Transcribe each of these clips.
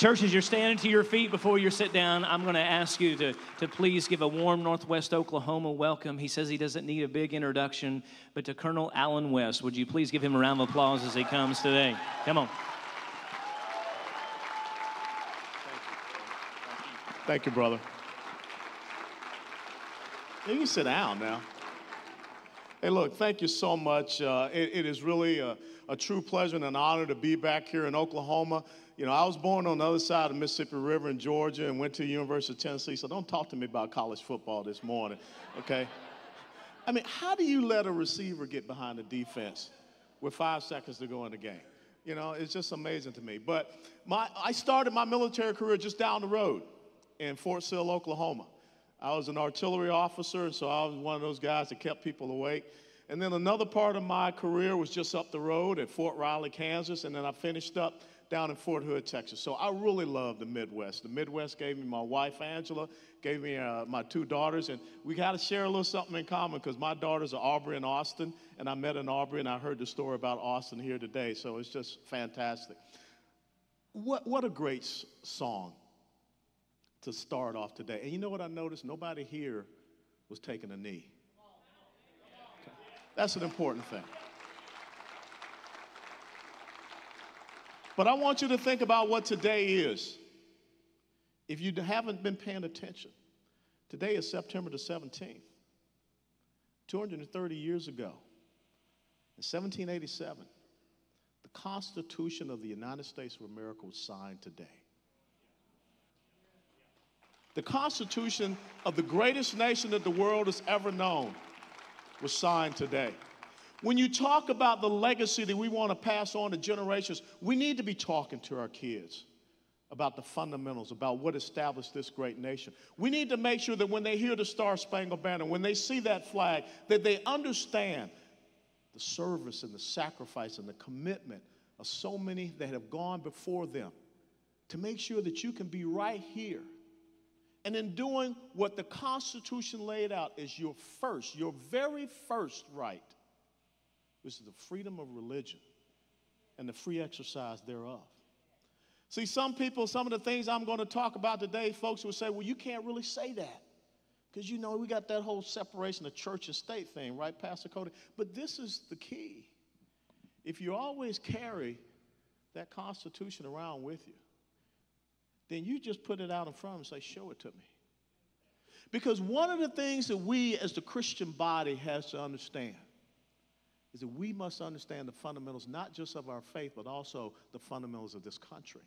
Church, as you're standing to your feet before you sit down, I'm going to ask you to please give a warm Northwest Oklahoma welcome. He says he doesn't need a big introduction, but to Colonel Alan West. Would you please give him a round of applause as he comes today? Come on. Thank you, brother. You can sit down now. Hey, look, thank you so much. It is really a true pleasure and an honor to be back here in Oklahoma. You know, I was born on the other side of the Mississippi River in Georgia and went to the University of Tennessee, so don't talk to me about college football this morning, okay? I mean, how do you let a receiver get behind the defense with 5 seconds to go in the game? You know, it's just amazing to me. But I started my military career just down the road in Fort Sill, Oklahoma. I was an artillery officer, so I was one of those guys that kept people awake. And then another part of my career was just up the road at Fort Riley, Kansas, and then I finished up down in Fort Hood, Texas. So I really love the Midwest. The Midwest gave me my wife, Angela, gave me my 2 daughters, and we got to share a little something in common because my daughters are Aubrey and Austin, and I met in Aubrey, and I heard the story about Austin here today, so it's just fantastic. What a great song to start off today. And you know what I noticed? Nobody here was taking a knee. Okay. That's an important thing. But I want you to think about what today is. If you haven't been paying attention, today is September the 17th. 230 years ago, in 1787, the Constitution of the United States of America was signed today. The Constitution of the greatest nation that the world has ever known was signed today. When you talk about the legacy that we want to pass on to generations, we need to be talking to our kids about the fundamentals, about what established this great nation. We need to make sure that when they hear the Star-Spangled Banner, when they see that flag, that they understand the service and the sacrifice and the commitment of so many that have gone before them to make sure that you can be right here. And in doing what the Constitution laid out is your very first right, which is the freedom of religion and the free exercise thereof. See, some people, some of the things I'm going to talk about today, folks will say, well, you can't really say that. Because, you know, we got that whole separation of church and state thing, right, Pastor Cody? But this is the key. If you always carry that Constitution around with you, then you just put it out in front and say, show it to me. Because one of the things that we as the Christian body has to understand is that we must understand the fundamentals, not just of our faith, but also the fundamentals of this country.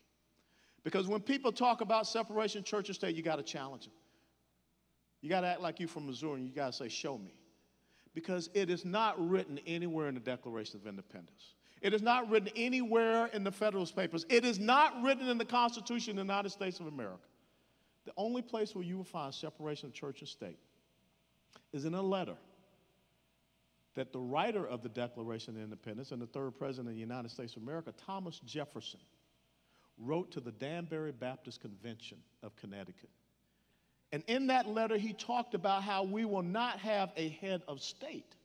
Because when people talk about separation of church and state, you got to challenge them. You got to act like you're from Missouri, and you got to say, show me. Because it is not written anywhere in the Declaration of Independence. It is not written anywhere in the Federalist Papers. It is not written in the Constitution of the United States of America. The only place where you will find separation of church and state is in a letter that the writer of the Declaration of Independence and the 3rd President of the United States of America, Thomas Jefferson, wrote to the Danbury Baptist Convention of Connecticut. And in that letter, he talked about how we will not have a head of state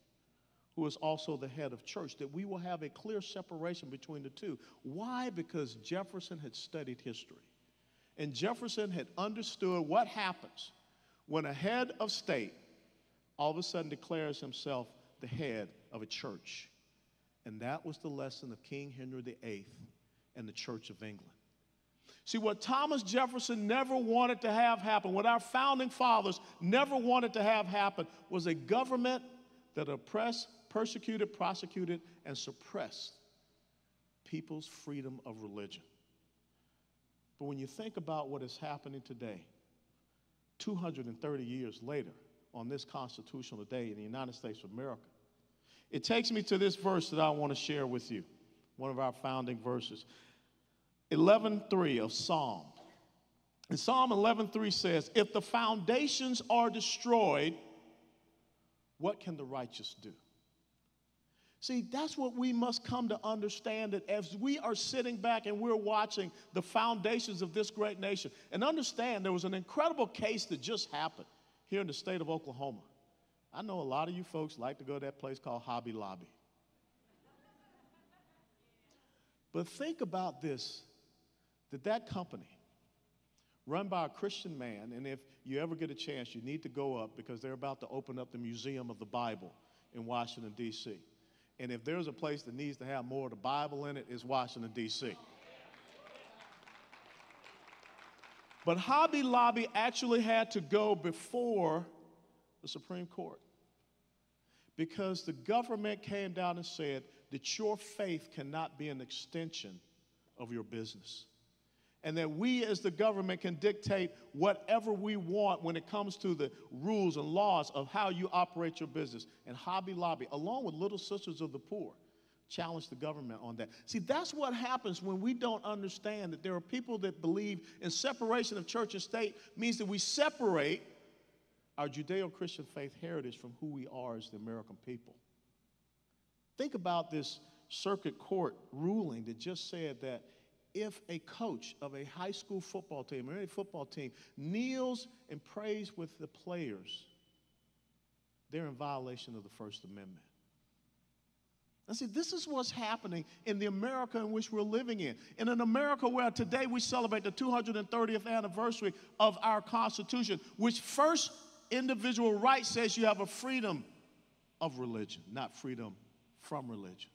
who is also the head of church, that we will have a clear separation between the two. Why? Because Jefferson had studied history. And Jefferson had understood what happens when a head of state all of a sudden declares himself the head of a church. And that was the lesson of King Henry VIII and the Church of England. See, what Thomas Jefferson never wanted to have happen, what our founding fathers never wanted to have happen, was a government that oppressed, persecuted, prosecuted, and suppressed people's freedom of religion. But when you think about what is happening today, 230 years later, on this constitutional day in the United States of America, it takes me to this verse that I want to share with you, one of our founding verses. 11:3 of Psalm. And Psalm 11:3 says, if the foundations are destroyed, what can the righteous do? See, that's what we must come to understand, that as we are sitting back and we're watching the foundations of this great nation, and understand there was an incredible case that just happened here in the state of Oklahoma. I know a lot of you folks like to go to that place called Hobby Lobby. But think about this, that company run by a Christian man, and if you ever get a chance, you need to go up because they're about to open up the Museum of the Bible in Washington, D.C. And if there's a place that needs to have more of the Bible in it, it's Washington, D.C. But Hobby Lobby actually had to go before the Supreme Court because the government came down and said that your faith cannot be an extension of your business, and that we as the government can dictate whatever we want when it comes to the rules and laws of how you operate your business. And Hobby Lobby, along with Little Sisters of the Poor, challenged the government on that. See, that's what happens when we don't understand that there are people that believe in separation of church and state means that we separate our Judeo-Christian faith heritage from who we are as the American people. Think about this circuit court ruling that just said that if a coach of a high school football team or any football team kneels and prays with the players, they're in violation of the First Amendment. And see, this is what's happening in the America in which we're living in. In an America where today we celebrate the 230th anniversary of our Constitution, which first individual right says you have a freedom of religion, not freedom from religion.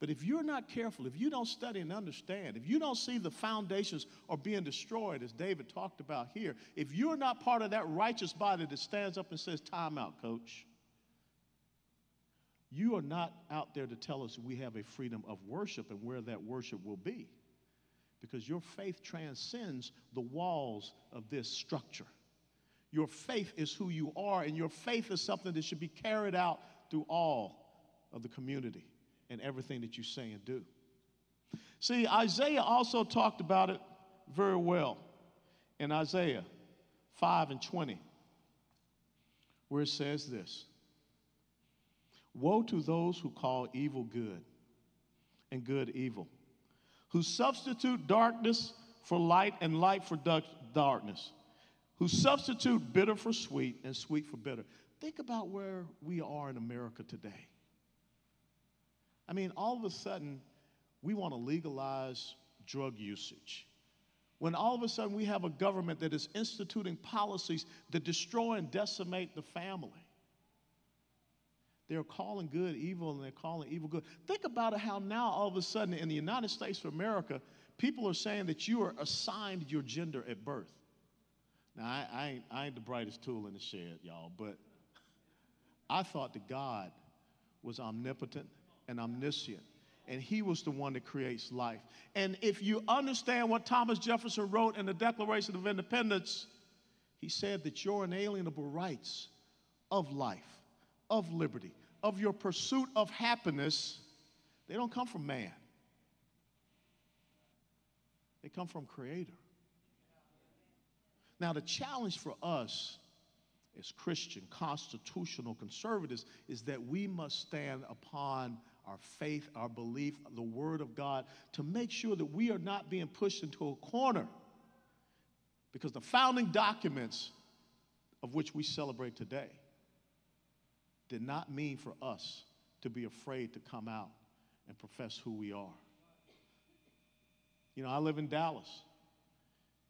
But if you're not careful, if you don't study and understand, if you don't see the foundations are being destroyed, as David talked about here, if you're not part of that righteous body that stands up and says, time out, coach, you are not out there to tell us we have a freedom of worship and where that worship will be. Because your faith transcends the walls of this structure. Your faith is who you are, and your faith is something that should be carried out through all of the community and everything that you say and do. See, Isaiah also talked about it very well in Isaiah 5:20, where it says this: woe to those who call evil good and good evil, who substitute darkness for light and light for darkness, who substitute bitter for sweet and sweet for bitter. Think about where we are in America today. I mean, all of a sudden, we want to legalize drug usage. When all of a sudden we have a government that is instituting policies that destroy and decimate the family. They're calling good evil and they're calling evil good. Think about it, how now all of a sudden in the United States of America, people are saying that you are assigned your gender at birth. Now, I ain't the brightest tool in the shed, y'all, but I thought that God was omnipotent and omniscient, and he was the one that creates life. And if you understand what Thomas Jefferson wrote in the Declaration of Independence, he said that your inalienable rights of life, of liberty, of your pursuit of happiness, they don't come from man. They come from Creator. Now, the challenge for us as Christian, constitutional conservatives is that we must stand upon our faith, our belief, the Word of God, to make sure that we are not being pushed into a corner. Because the founding documents of which we celebrate today did not mean for us to be afraid to come out and profess who we are. You know, I live in Dallas.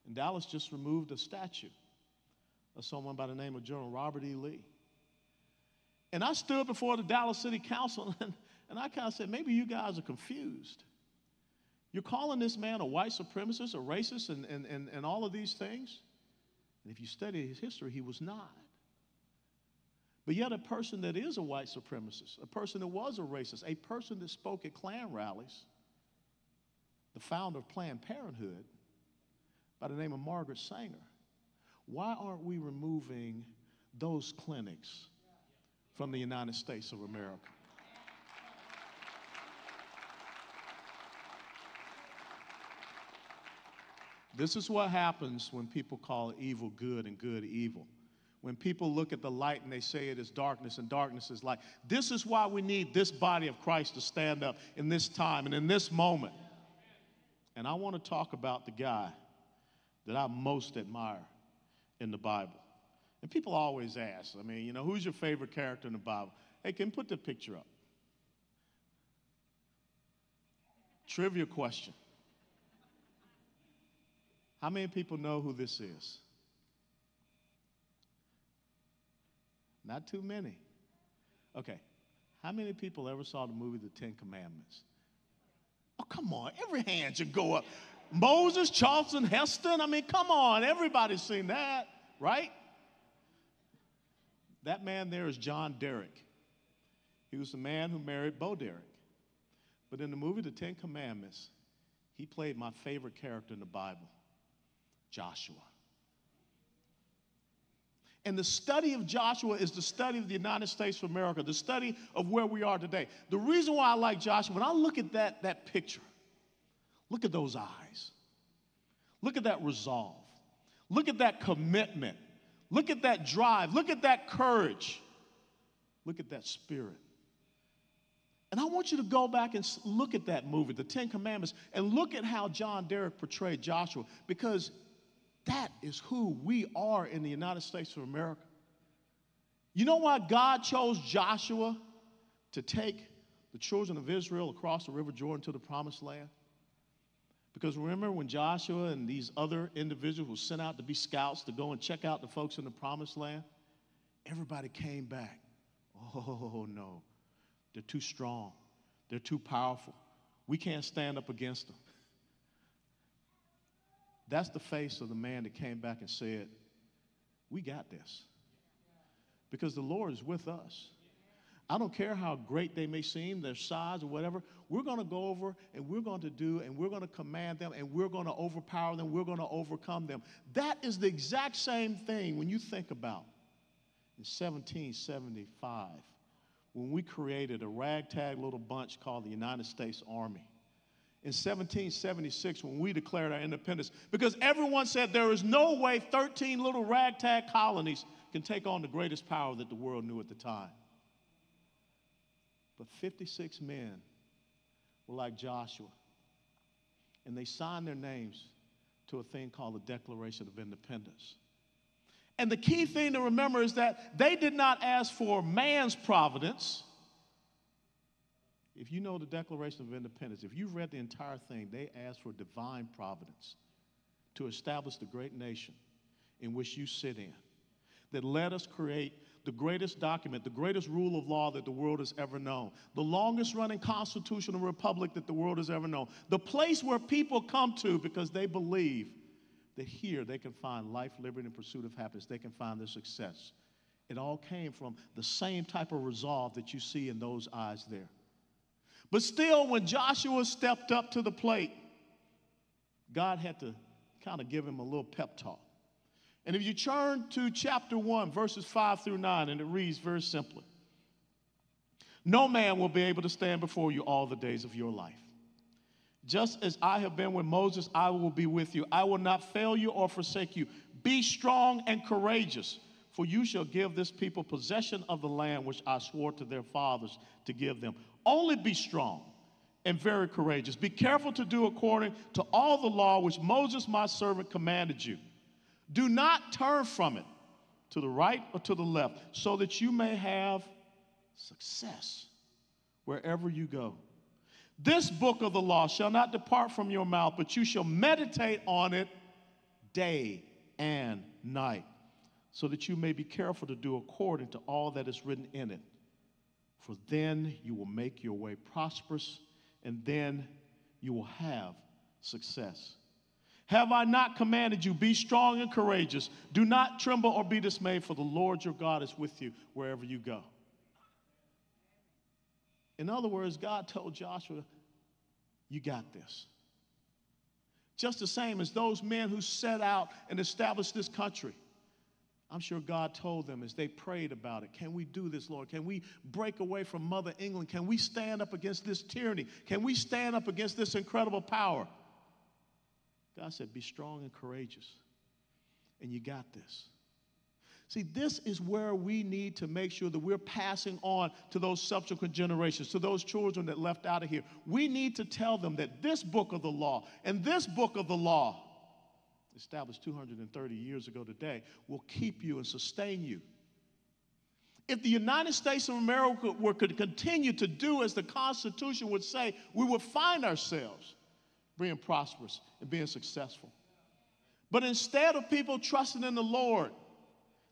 And Dallas just removed a statue of someone by the name of General Robert E. Lee. And I stood before the Dallas City Council and I kind of said, maybe you guys are confused. You're calling this man a white supremacist, a racist, and all of these things? And if you study his history, he was not. But yet a person that is a white supremacist, a person that was a racist, a person that spoke at Klan rallies, the founder of Planned Parenthood, by the name of Margaret Sanger, why aren't we removing those clinics from the United States of America? This is what happens when people call evil good and good evil. When people look at the light and they say it is darkness and darkness is light. This is why we need this body of Christ to stand up in this time and in this moment. And I want to talk about the guy that I most admire in the Bible. And people always ask, I mean, you know, who's your favorite character in the Bible? Hey, can you put the picture up? Trivia question. How many people know who this is? Not too many. Okay. How many people ever saw the movie The Ten Commandments? Oh, come on. Every hand should go up. Moses, Charlton Heston. I mean, come on. Everybody's seen that, right? That man there is John Derrick. He was the man who married Bo Derrick. But in the movie The Ten Commandments, he played my favorite character in the Bible, Joshua. And the study of Joshua is the study of the United States of America, the study of where we are today. The reason why I like Joshua, when I look at that picture, look at those eyes. Look at that resolve. Look at that commitment. Look at that drive. Look at that courage. Look at that spirit. And I want you to go back and look at that movie, The Ten Commandments, and look at how John Derrick portrayed Joshua, because that is who we are in the United States of America. You know why God chose Joshua to take the children of Israel across the River Jordan to the Promised Land? Because remember when Joshua and these other individuals were sent out to be scouts to go and check out the folks in the Promised Land? Everybody came back. Oh, no. They're too strong. They're too powerful. We can't stand up against them. That's the face of the man that came back and said, we got this. Because the Lord is with us. I don't care how great they may seem, their size or whatever. We're going to go over and we're going to do and we're going to command them and we're going to overpower them. We're going to overcome them. That is the exact same thing when you think about in 1775 when we created a ragtag little bunch called the United States Army. In 1776 when we declared our independence, because everyone said there is no way 13 little ragtag colonies can take on the greatest power that the world knew at the time. But 56 men were like Joshua, and they signed their names to a thing called the Declaration of Independence. And the key thing to remember is that they did not ask for man's providence. If you know the Declaration of Independence, if you've read the entire thing, they asked for divine providence to establish the great nation in which you sit in, that let us create the greatest document, the greatest rule of law that the world has ever known, the longest running constitutional republic that the world has ever known, the place where people come to because they believe that here they can find life, liberty, and pursuit of happiness. They can find their success. It all came from the same type of resolve that you see in those eyes there. But still, when Joshua stepped up to the plate, God had to kind of give him a little pep talk. And if you turn to chapter 1, verses 5 through 9, and it reads very simply, no man will be able to stand before you all the days of your life. Just as I have been with Moses, I will be with you. I will not fail you or forsake you. Be strong and courageous, for you shall give this people possession of the land which I swore to their fathers to give them. Only be strong and very courageous. Be careful to do according to all the law which Moses, my servant, commanded you. Do not turn from it to the right or to the left, so that you may have success wherever you go. This book of the law shall not depart from your mouth, but you shall meditate on it day and night, so that you may be careful to do according to all that is written in it. For then you will make your way prosperous, and then you will have success. Have I not commanded you, be strong and courageous? Do not tremble or be dismayed, for the Lord your God is with you wherever you go. In other words, God told Joshua, you got this. Just the same as those men who set out and established this country. I'm sure God told them as they prayed about it, can we do this, Lord? Can we break away from Mother England? Can we stand up against this tyranny? Can we stand up against this incredible power? God said, be strong and courageous, and you got this. See, this is where we need to make sure that we're passing on to those subsequent generations, to those children that left out of here. We need to tell them that this book of the law and this book of the law, established 230 years ago today, will keep you and sustain you. If the United States of America were to continue to do as the Constitution would say, we would find ourselves being prosperous and being successful. But instead of people trusting in the Lord,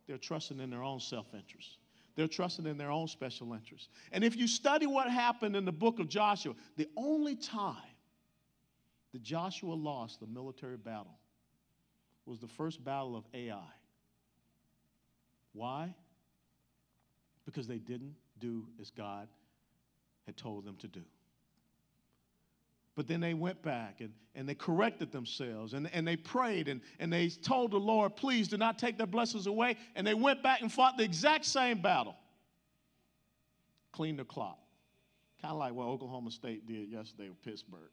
they're trusting in their own self-interest. They're trusting in their own special interests. And if you study what happened in the book of Joshua, the only time that Joshua lost the military battle was the first battle of Ai. Why? Because they didn't do as God had told them to do. But then they went back and they corrected themselves and they prayed and they told the Lord, please do not take their blessings away. And they went back and fought the exact same battle. Cleaned the clock. Kind of like what Oklahoma State did yesterday with Pittsburgh.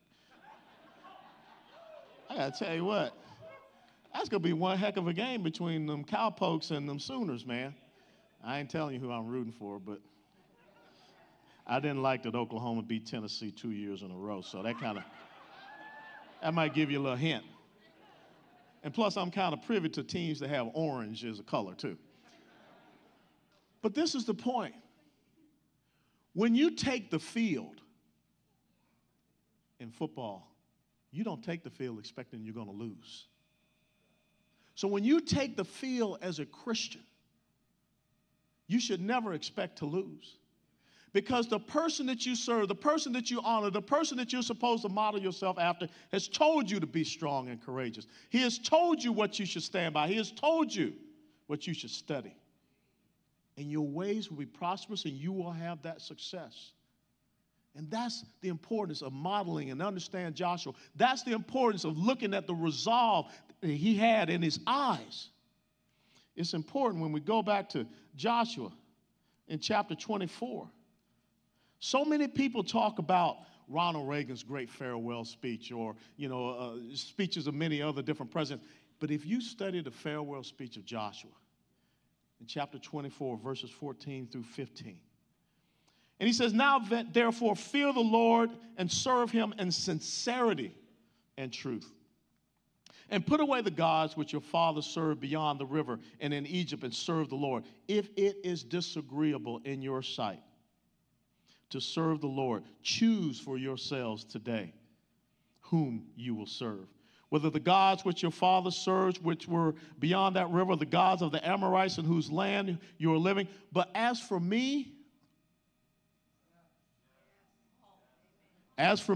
I got to tell you what, that's going to be one heck of a game between them Cowpokes and them Sooners, man. I ain't telling you who I'm rooting for, but I didn't like that Oklahoma beat Tennessee 2 years in a row, so that might give you a little hint. And plus, I'm kind of privy to teams that have orange as a color, too. But this is the point. When you take the field in football, you don't take the field expecting you're going to lose. So when you take the field as a Christian, you should never expect to lose. Because the person that you serve, the person that you honor, the person that you're supposed to model yourself after has told you to be strong and courageous. He has told you what you should stand by. He has told you what you should study. And your ways will be prosperous and you will have that success. And that's the importance of modeling and understand Joshua. That's the importance of looking at the resolve that he had in his eyes. It's important when we go back to Joshua in chapter 24. So many people talk about Ronald Reagan's great farewell speech or, speeches of many other different presidents. But if you study the farewell speech of Joshua in chapter 24, verses 14 through 15, and he says, now therefore fear the Lord and serve him in sincerity and truth. And put away the gods which your fathers served beyond the river and in Egypt and serve the Lord, if it is disagreeable in your sight to serve the Lord. Choose for yourselves today whom you will serve. Whether the gods which your fathers served, which were beyond that river, the gods of the Amorites in whose land you are living. But as for me, and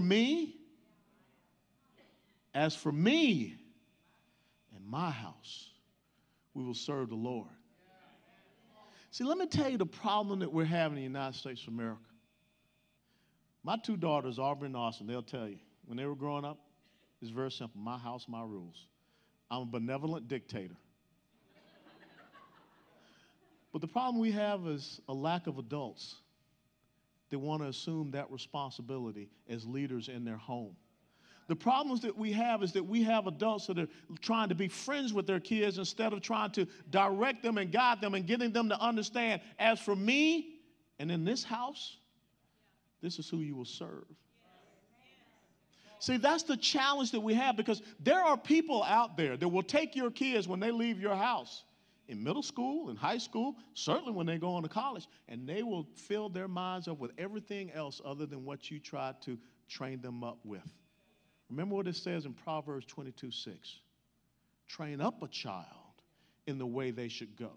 my house, we will serve the Lord. See, let me tell you the problem that we're having in the United States of America. My two daughters, Aubrey and Austin, they'll tell you, when they were growing up, it's very simple. My house, my rules. I'm a benevolent dictator. But the problem we have is a lack of adults that want to assume that responsibility as leaders in their home. The problems that we have is that we have adults that are trying to be friends with their kids instead of trying to direct them and guide them and getting them to understand, as for me and in this house, this is who you will serve. See, that's the challenge that we have, because there are people out there that will take your kids when they leave your house in middle school, in high school, certainly when they go on to college, and they will fill their minds up with everything else other than what you tried to train them up with. Remember what it says in Proverbs 22:6. Train up a child in the way they should go,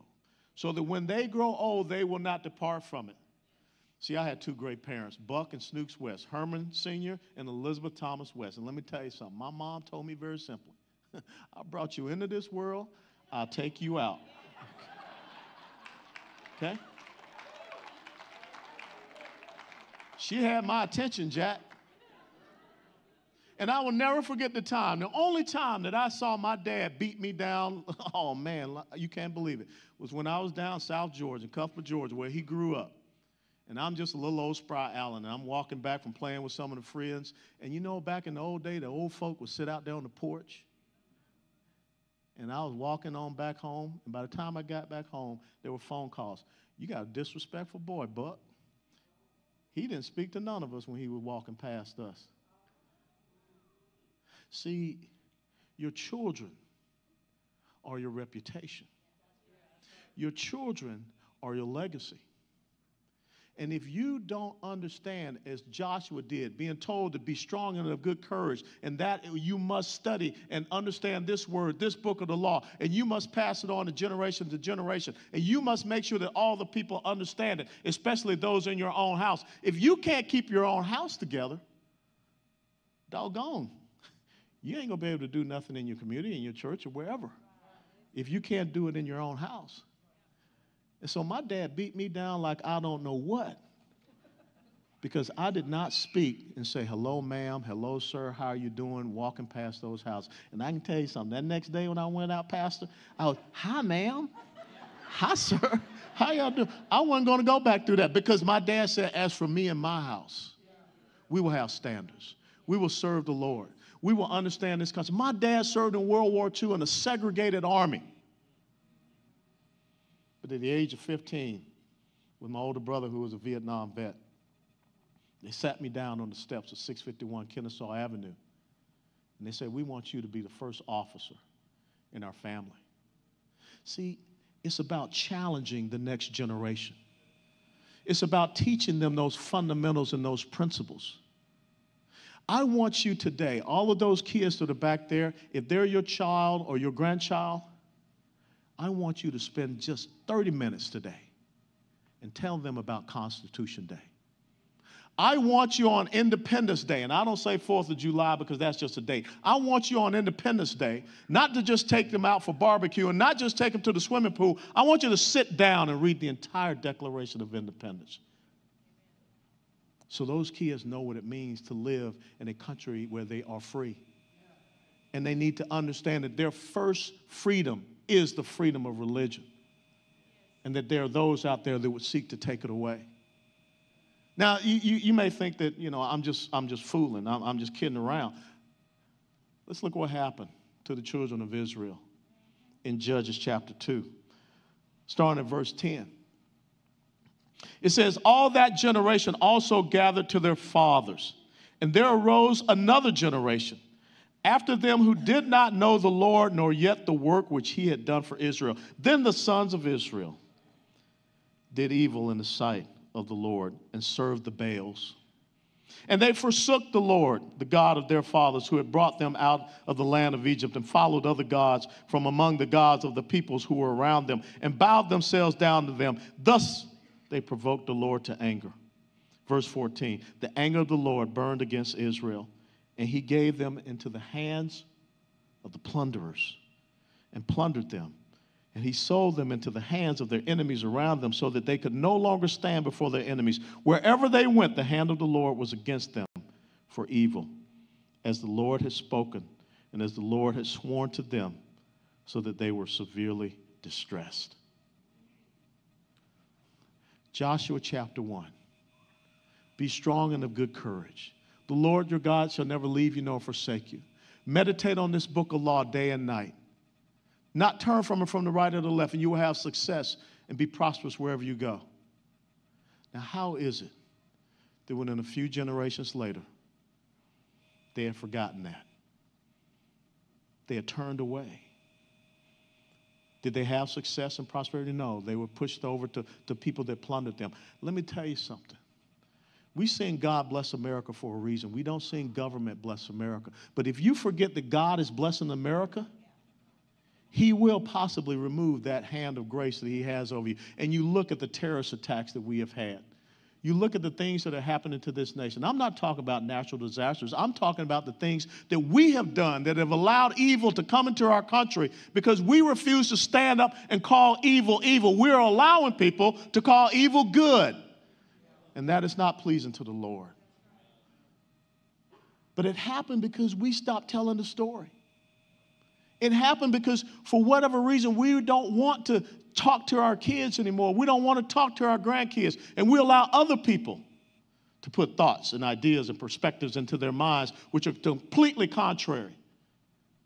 so that when they grow old, they will not depart from it. See, I had two great parents, Buck and Snooks West, Herman Sr. and Elizabeth Thomas West. And let me tell you something. My mom told me very simply, I brought you into this world, I'll take you out. Okay? She had my attention, Jack. And I will never forget the time. The only time that I saw my dad beat me down, oh man, you can't believe it, was when I was down South Georgia, in Cuthbert, Georgia, where he grew up. And I'm just a little old spry Allen, and I'm walking back from playing with some of the friends. And you know, back in the old day, the old folk would sit out there on the porch. And I was walking on back home, and by the time I got back home, there were phone calls. You got a disrespectful boy, Buck. He didn't speak to none of us when he was walking past us. See, your children are your reputation. Your children are your legacy. And if you don't understand, as Joshua did, being told to be strong and of good courage, and that you must study and understand this word, this book of the law, and you must pass it on to generation, and you must make sure that all the people understand it, especially those in your own house. If you can't keep your own house together, doggone, you ain't going to be able to do nothing in your community, in your church, or wherever, if you can't do it in your own house. And so my dad beat me down like I don't know what, because I did not speak and say, hello, ma'am, hello, sir, how are you doing, walking past those houses. And I can tell you something, that next day when I went out, Pastor, I was, hi, ma'am, hi, sir, how y'all doing? I wasn't going to go back through that, because my dad said, as for me and my house, we will have standards. We will serve the Lord. We will understand this country. My dad served in World War II in a segregated army. But at the age of 15, with my older brother who was a Vietnam vet, they sat me down on the steps of 651 Kennesaw Avenue, and they said, we want you to be the first officer in our family. See, it's about challenging the next generation. It's about teaching them those fundamentals and those principles. I want you today, all of those kids that are back there, if they're your child or your grandchild, I want you to spend just 30 minutes today and tell them about Constitution Day. I want you on Independence Day, and I don't say 4th of July because that's just a date. I want you on Independence Day not to just take them out for barbecue and not just take them to the swimming pool. I want you to sit down and read the entire Declaration of Independence, so those kids know what it means to live in a country where they are free. And they need to understand that their first freedom is the freedom of religion, and that there are those out there that would seek to take it away. Now, you may think that, I'm just fooling. I'm just kidding around. Let's look what happened to the children of Israel in Judges chapter 2, starting at verse 10. It says, all that generation also gathered to their fathers, and there arose another generation after them who did not know the Lord, nor yet the work which he had done for Israel. Then the sons of Israel did evil in the sight of the Lord and served the Baals. And they forsook the Lord, the God of their fathers, who had brought them out of the land of Egypt, and followed other gods from among the gods of the peoples who were around them, and bowed themselves down to them. Thus they provoked the Lord to anger. Verse 14, the anger of the Lord burned against Israel, and he gave them into the hands of the plunderers and plundered them. And he sold them into the hands of their enemies around them, so that they could no longer stand before their enemies. Wherever they went, the hand of the Lord was against them for evil, as the Lord had spoken and as the Lord had sworn to them, so that they were severely distressed. Joshua chapter 1. Be strong and of good courage. The Lord your God shall never leave you nor forsake you. Meditate on this book of law day and night. Not turn from it from the right or the left, and you will have success and be prosperous wherever you go. Now, how is it that within a few generations later, they had forgotten that? They had turned away. Did they have success and prosperity? No. They were pushed over to people that plundered them. Let me tell you something. We sing God bless America for a reason. We don't sing government bless America. But if you forget that God is blessing America, he will possibly remove that hand of grace that he has over you. And you look at the terrorist attacks that we have had. You look at the things that are happening to this nation. I'm not talking about natural disasters. I'm talking about the things that we have done that have allowed evil to come into our country because we refuse to stand up and call evil evil. We're allowing people to call evil good. And that is not pleasing to the Lord. But it happened because we stopped telling the story. It happened because for whatever reason, we don't want to talk to our kids anymore. We don't want to talk to our grandkids. And we allow other people to put thoughts and ideas and perspectives into their minds, which are completely contrary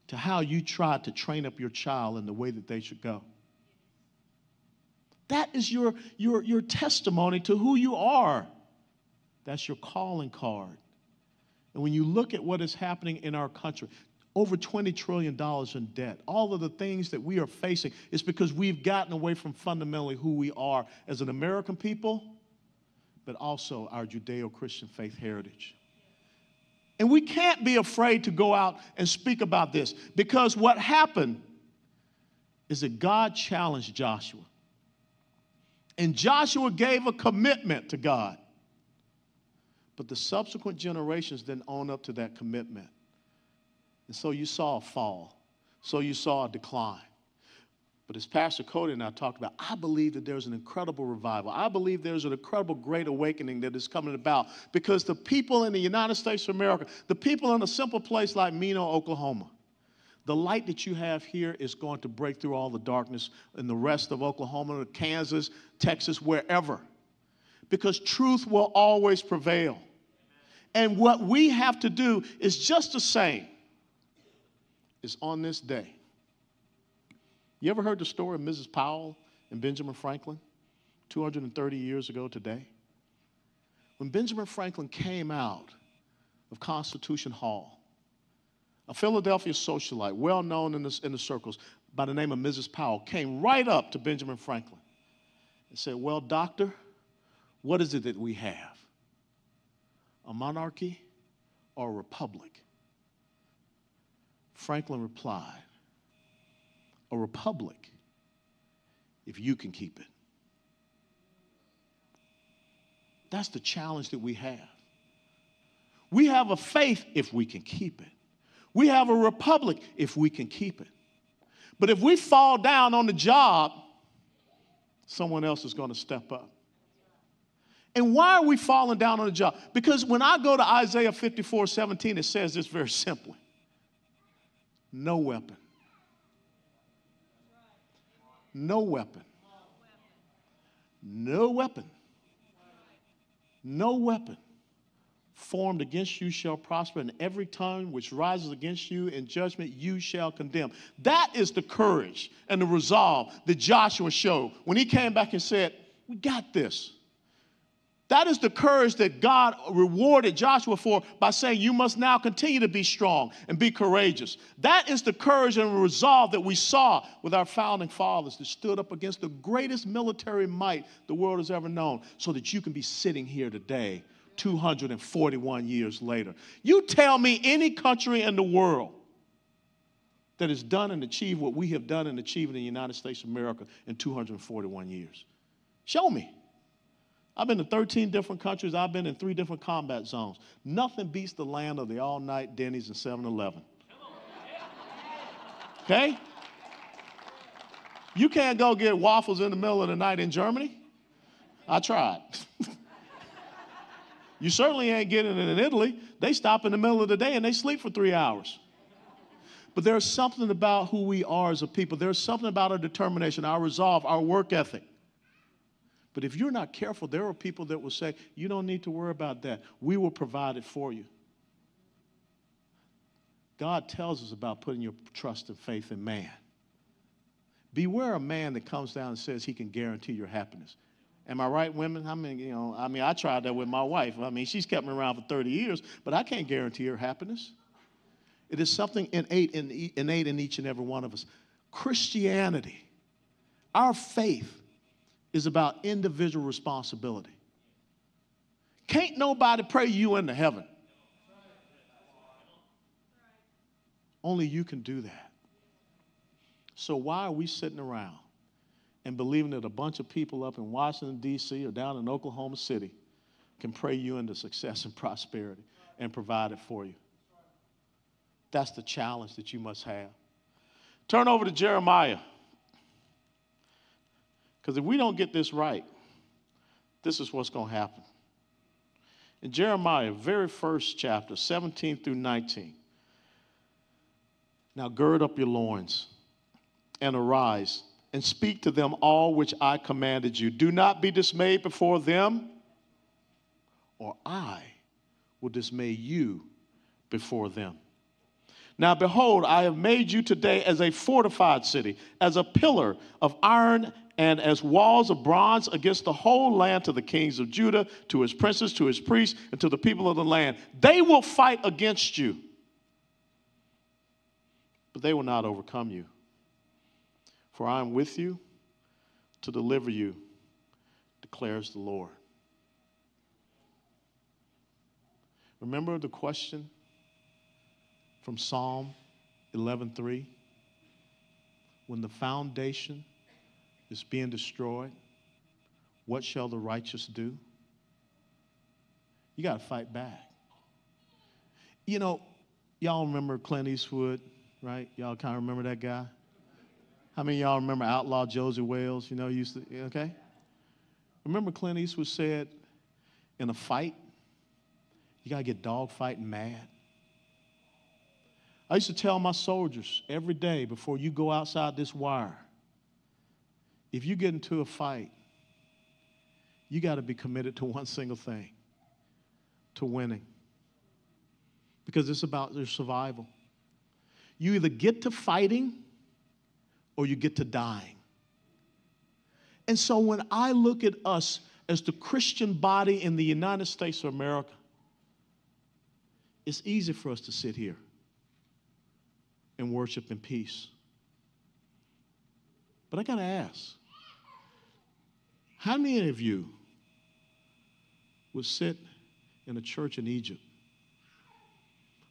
to how you tried to train up your child in the way that they should go. That is your testimony to who you are. That's your calling card. And when you look at what is happening in our country, over $20 trillion in debt. All of the things that we are facing is because we've gotten away from fundamentally who we are as an American people, but also our Judeo-Christian faith heritage. And we can't be afraid to go out and speak about this, because what happened is that God challenged Joshua. And Joshua gave a commitment to God. But the subsequent generations didn't own up to that commitment. And so you saw a fall. So you saw a decline. But as Pastor Cody and I talked about, I believe that there's an incredible revival. I believe there's an incredible great awakening that is coming about, because the people in the United States of America, the people in a simple place like Mino, Oklahoma, the light that you have here is going to break through all the darkness in the rest of Oklahoma, Kansas, Texas, wherever. Because truth will always prevail. And what we have to do is just the same is on this day. You ever heard the story of Mrs. Powell and Benjamin Franklin 230 years ago today? When Benjamin Franklin came out of Constitution Hall, a Philadelphia socialite, well known in the circles by the name of Mrs. Powell, came right up to Benjamin Franklin and said, "Well, doctor, what is it that we have? A monarchy or a republic?" Franklin replied, "A republic, if you can keep it." That's the challenge that we have. We have a faith if we can keep it. We have a republic if we can keep it. But if we fall down on the job, someone else is going to step up. And why are we falling down on the job? Because when I go to Isaiah 54:17, it says this very simply: no weapon. No weapon. No weapon. No weapon formed against you shall prosper, and every tongue which rises against you in judgment you shall condemn. That is the courage and the resolve that Joshua showed when he came back and said, "We got this." That is the courage that God rewarded Joshua for by saying, "You must now continue to be strong and be courageous." That is the courage and resolve that we saw with our founding fathers that stood up against the greatest military might the world has ever known, so that you can be sitting here today 241 years later. You tell me any country in the world that has done and achieved what we have done and achieved in the United States of America in 241 years. Show me. I've been to 13 different countries. I've been in 3 different combat zones. Nothing beats the land of the all-night Denny's and 7-Eleven. Okay? You can't go get waffles in the middle of the night in Germany. I tried. You certainly ain't getting it in Italy. They stop in the middle of the day and they sleep for 3 hours. But there's something about who we are as a people. There's something about our determination, our resolve, our work ethic. But if you're not careful, there are people that will say, "You don't need to worry about that. We will provide it for you." God tells us about putting your trust and faith in man. Beware a man that comes down and says he can guarantee your happiness. Am I right, women? I tried that with my wife. She's kept me around for 30 years, but I can't guarantee her happiness. It is something innate in each and every one of us. Christianity, our faith, is about individual responsibility. Can't nobody pray you into heaven. Only you can do that. So why are we sitting around and believing that a bunch of people up in Washington, D.C. or down in Oklahoma City can pray you into success and prosperity and provide it for you? That's the challenge that you must have. Turn over to Jeremiah. Because if we don't get this right, this is what's going to happen. In Jeremiah, very first chapter, 17 through 19. "Now gird up your loins and arise and speak to them all which I commanded you. Do not be dismayed before them, or I will dismay you before them. Now behold, I have made you today as a fortified city, as a pillar of iron and as walls of bronze against the whole land, to the kings of Judah, to his princes, to his priests, and to the people of the land. They will fight against you, but they will not overcome you. For I am with you to deliver you, declares the Lord." Remember the question from Psalm 11:3? When the foundation is being destroyed, what shall the righteous do? You got to fight back. You know, y'all remember Clint Eastwood, right? Y'all kind of remember that guy? How many of y'all remember Outlaw Josie Wales? You know, used to, okay? Remember Clint Eastwood said, in a fight, you got to get dog fighting mad. I used to tell my soldiers every day before you go outside this wire, if you get into a fight, you got to be committed to one single thing, to winning. Because it's about your survival. You either get to fighting or you get to dying. And so when I look at us as the Christian body in the United States of America, it's easy for us to sit here and worship in peace. But I got to ask, how many of you would sit in a church in Egypt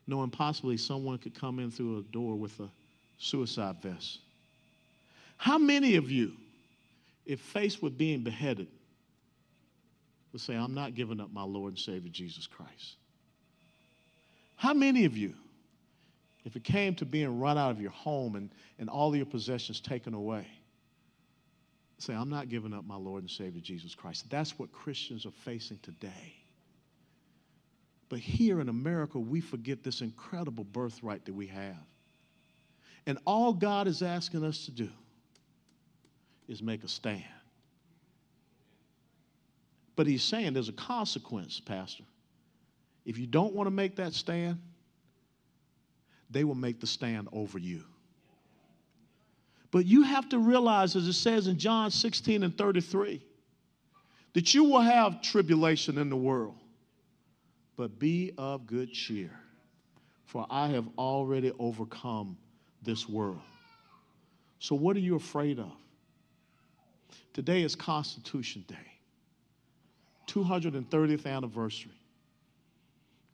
knowing possibly someone could come in through a door with a suicide vest? How many of you, if faced with being beheaded, would say, I'm not giving up my Lord and Savior Jesus Christ? How many of you, if it came to being run out of your home and all of your possessions taken away, say, I'm not giving up my Lord and Savior Jesus Christ? That's what Christians are facing today. But here in America, we forget this incredible birthright that we have. And all God is asking us to do is make a stand. But he's saying there's a consequence, Pastor. If you don't want to make that stand, they will make the stand over you. But you have to realize, as it says in John 16:33, that you will have tribulation in the world. But be of good cheer, for I have already overcome this world. So what are you afraid of? Today is Constitution Day, 230th anniversary.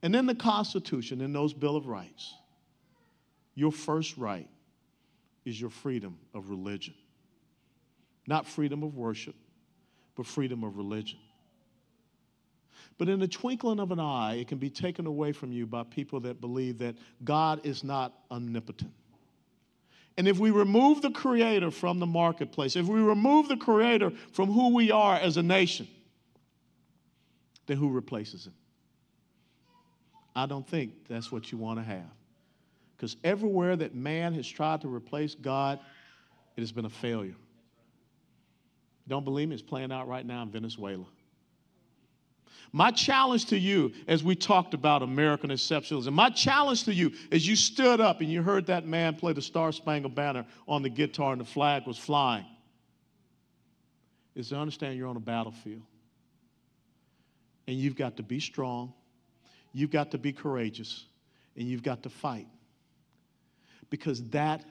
And in the Constitution, in those Bill of Rights, your first right is your freedom of religion. Not freedom of worship, but freedom of religion. But in the twinkling of an eye, it can be taken away from you by people that believe that God is not omnipotent. And if we remove the Creator from the marketplace, if we remove the Creator from who we are as a nation, then who replaces Him? I don't think that's what you want to have. Because everywhere that man has tried to replace God, it has been a failure. Don't believe me? It's playing out right now in Venezuela. My challenge to you, as we talked about American exceptionalism, my challenge to you, as you stood up and you heard that man play the Star Spangled Banner on the guitar and the flag was flying, is to understand you're on a battlefield. And you've got to be strong, you've got to be courageous, and you've got to fight. Because that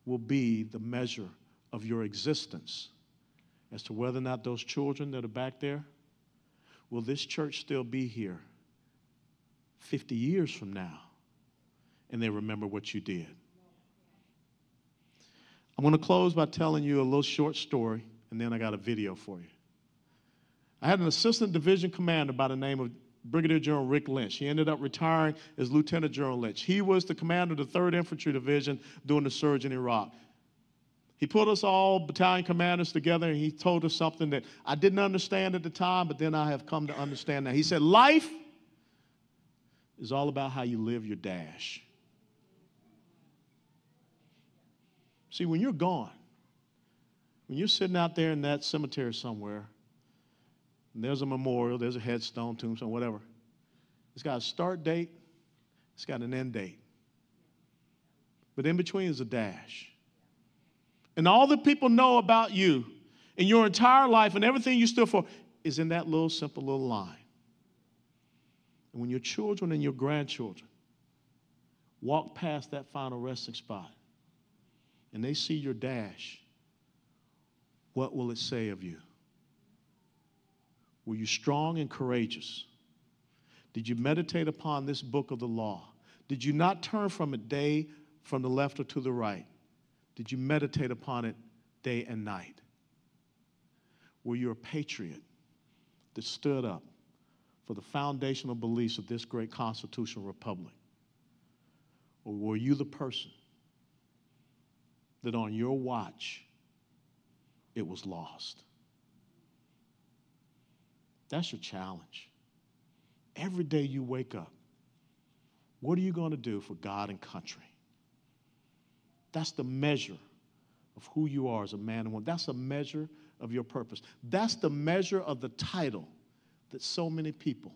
will be the measure of your existence as to whether or not those children that are back there, will this church still be here 50 years from now and they remember what you did? I'm going to close by telling you a little short story, and then I got a video for you. I had an assistant division commander by the name of Brigadier General Rick Lynch. He ended up retiring as Lieutenant General Lynch. He was the commander of the 3rd Infantry Division during the surge in Iraq. He put us all battalion commanders together, and he told us something that I didn't understand at the time, but then I have come to understand now. He said, life is all about how you live your dash. See, when you're gone, when you're sitting out there in that cemetery somewhere, and there's a memorial, there's a headstone, tombstone, whatever. It's got a start date, it's got an end date. But in between is a dash. And all that people know about you and your entire life and everything you stood for is in that little simple little line. And when your children and your grandchildren walk past that final resting spot and they see your dash, what will it say of you? Were you strong and courageous? Did you meditate upon this book of the law? Did you not turn from it day from the left or to the right? Did you meditate upon it day and night? Were you a patriot that stood up for the foundational beliefs of this great constitutional republic? Or were you the person that on your watch it was lost? That's your challenge. Every day you wake up, what are you going to do for God and country? That's the measure of who you are as a man and woman. That's a measure of your purpose. That's the measure of the title that so many people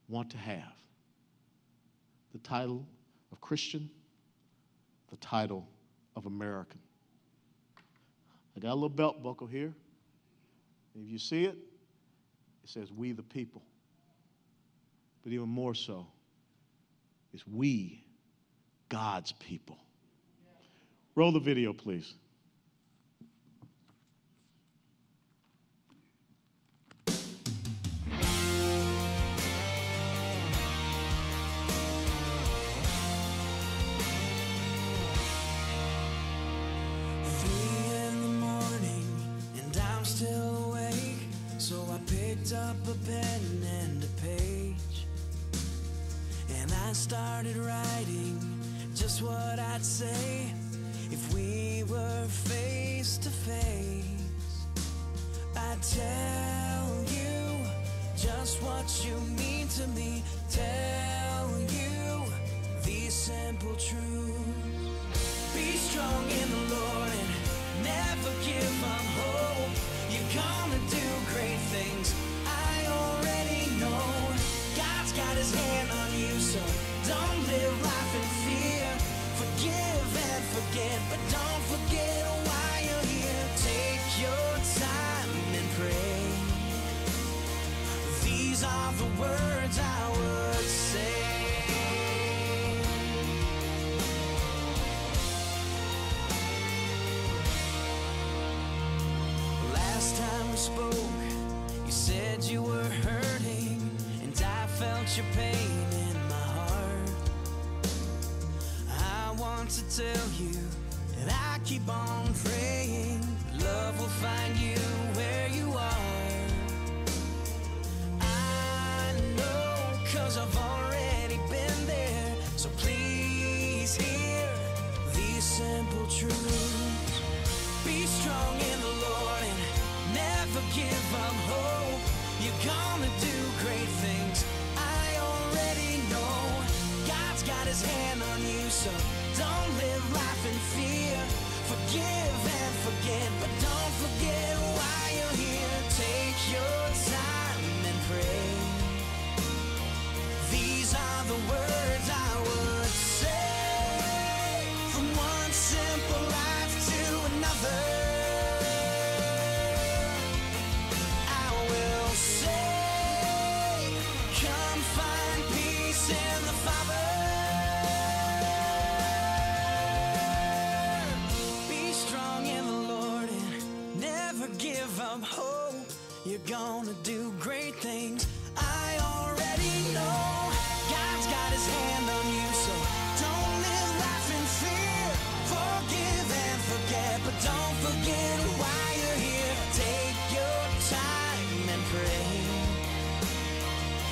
want to have. The title of Christian, the title of American. I got a little belt buckle here. If you see it, it says "We the people." But even more so, it's we, God's people. Roll the video, please. Up a pen and a page, and I started writing just what I'd say if we were face to face. I'd tell you just what you mean to me, tell you these simple truths. Be strong in the Lord and never give up hope. You're gonna do great things. Got his hand on you, so don't live life in fear. Forgive and forget, but don't forget why you're here. Take your time and pray. These are the words I would say. Last time we spoke, you said you were hurting, I felt your pain in my heart. I want to tell you that I keep on praying love will find you where you are. I know, 'cause I've already been there. So please hear these simple truths. Be strong in the Lord and never give up hope. You're gonna do great things. I already know. God's got his hand on you, so don't live life in fear. Forgive and forget, but don't forget why you're here. Take your time and pray. These are the words I would say. From one simple life to another, you're gonna do great things. I already know. God's got his hand on you, so don't live life in fear. Forgive and forget, but don't forget why you're here. Take your time and pray.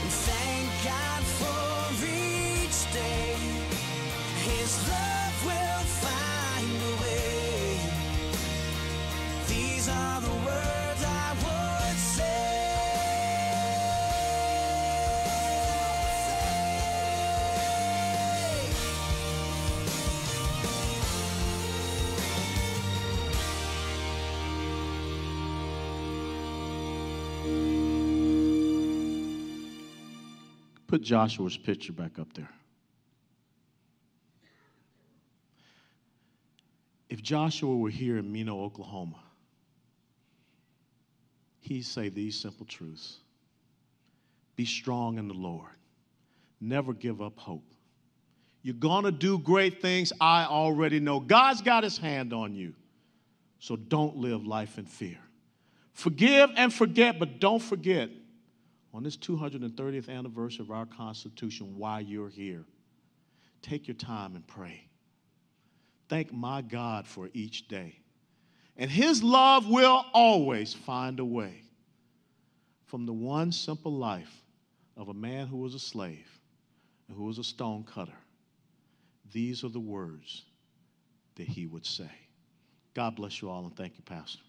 And thank God for each day. His love will find a way. These are the words I would say. Put Joshua's picture back up there. If Joshua were here in Meno, Oklahoma, he'd say these simple truths. Be strong in the Lord. Never give up hope. You're going to do great things, I already know. God's got his hand on you, so don't live life in fear. Forgive and forget, but don't forget on this 230th anniversary of our Constitution, while you're here, take your time and pray. Thank my God for each day. And his love will always find a way from the one simple life of a man who was a slave and who was a stone cutter. These are the words that he would say. God bless you all, and thank you, Pastor.